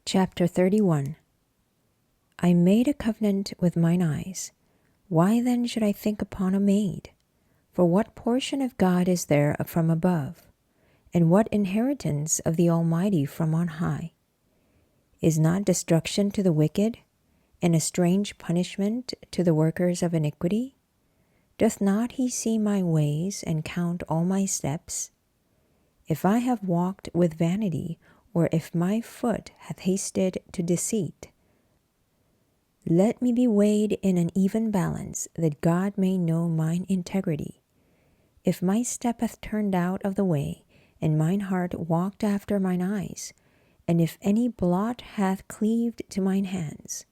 Chapter 31. I made a covenant with mine eyes. Why then should I think upon a maid? For what portion of God is there from above? And what inheritance of the Almighty from on high? Is not destruction to the wicked, and a strange punishment to the workers of iniquity? Doth not he see my ways, and count all my steps? If I have walked with vanity, or if my foot hath hasted to deceit, let me be weighed in an even balance, that God may know mine integrity. If my step hath turned out of the way, and mine heart walked after mine eyes, and if any blot hath cleaved to mine hands,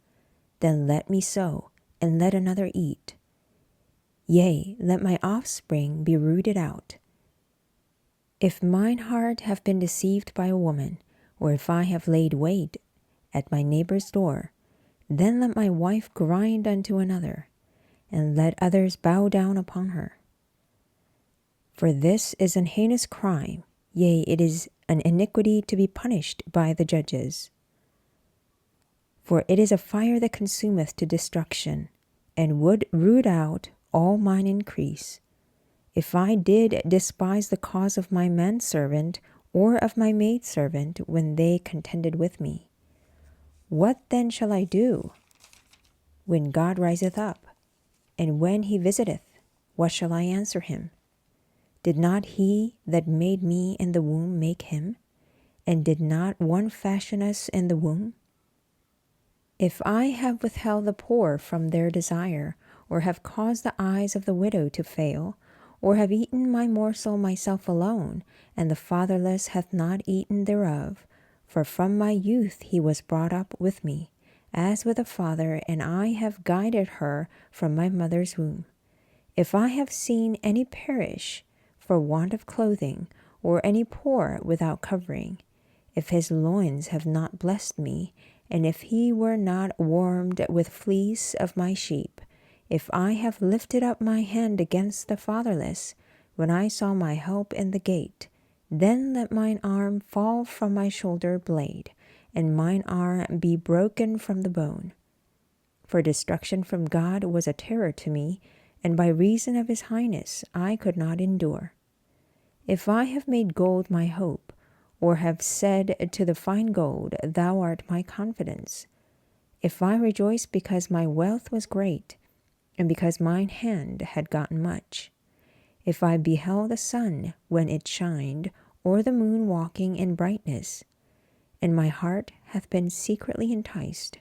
then let me sow, and let another eat. Yea, let my offspring be rooted out. If mine heart have been deceived by a woman, or if I have laid wait at my neighbor's door, then let my wife grind unto another, and let others bow down upon her. For this is an heinous crime, yea, it is an iniquity to be punished by the judges. For it is a fire that consumeth to destruction, and would root out all mine increase. If I did despise the cause of my manservant or of my maidservant when they contended with me, what then shall I do? When God riseth up, and when he visiteth, what shall I answer him? Did not he that made me in the womb make him? And did not one fashion us in the womb? If I have withheld the poor from their desire, or have caused the eyes of the widow to fail, or have eaten my morsel myself alone, and the fatherless hath not eaten thereof, for from my youth he was brought up with me, as with a father, and I have guided her from my mother's womb. If I have seen any perish for want of clothing, or any poor without covering, if his loins have not blessed me, and if he were not warmed with fleece of my sheep, if I have lifted up my hand against the fatherless, when I saw my help in the gate, then let mine arm fall from my shoulder blade, and mine arm be broken from the bone. For destruction from God was a terror to me, and by reason of his highness I could not endure. If I have made gold my hope, or have said to the fine gold, Thou art my confidence, if I rejoice because my wealth was great, and because mine hand had gotten much, if I beheld the sun when it shined, or the moon walking in brightness, and my heart hath been secretly enticed,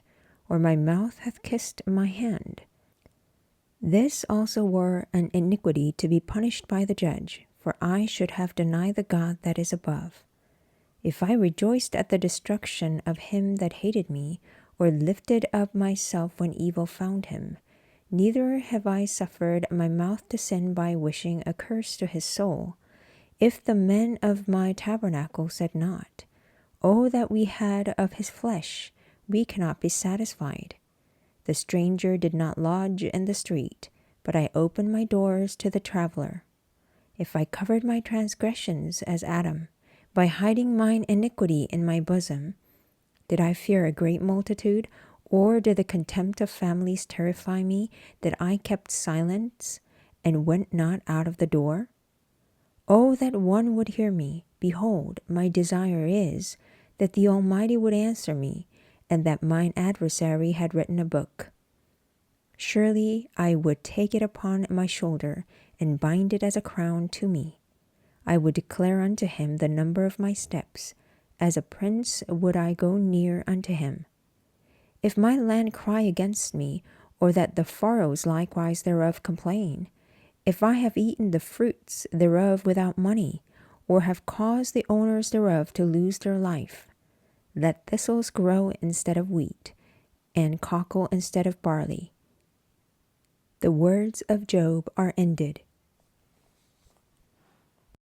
or my mouth hath kissed my hand, this also were an iniquity to be punished by the judge, for I should have denied the God that is above. If I rejoiced at the destruction of him that hated me, or lifted up myself when evil found him, neither have I suffered my mouth to sin by wishing a curse to his soul, if the men of my tabernacle said not, O that we had of his flesh, we cannot be satisfied. The stranger did not lodge in the street, but I opened my doors to the traveler. If I covered my transgressions as Adam, by hiding mine iniquity in my bosom, did I fear a great multitude, or did the contempt of families terrify me, that I kept silence and went not out of the door? Oh, that one would hear me! Behold, my desire is that the Almighty would answer me, and that mine adversary had written a book. Surely I would take it upon my shoulder, and bind it as a crown to me. I would declare unto him the number of my steps, as a prince would I go near unto him. If my land cry against me, or that the furrows likewise thereof complain, if I have eaten the fruits thereof without money, or have caused the owners thereof to lose their life, let thistles grow instead of wheat, and cockle instead of barley. The words of Job are ended.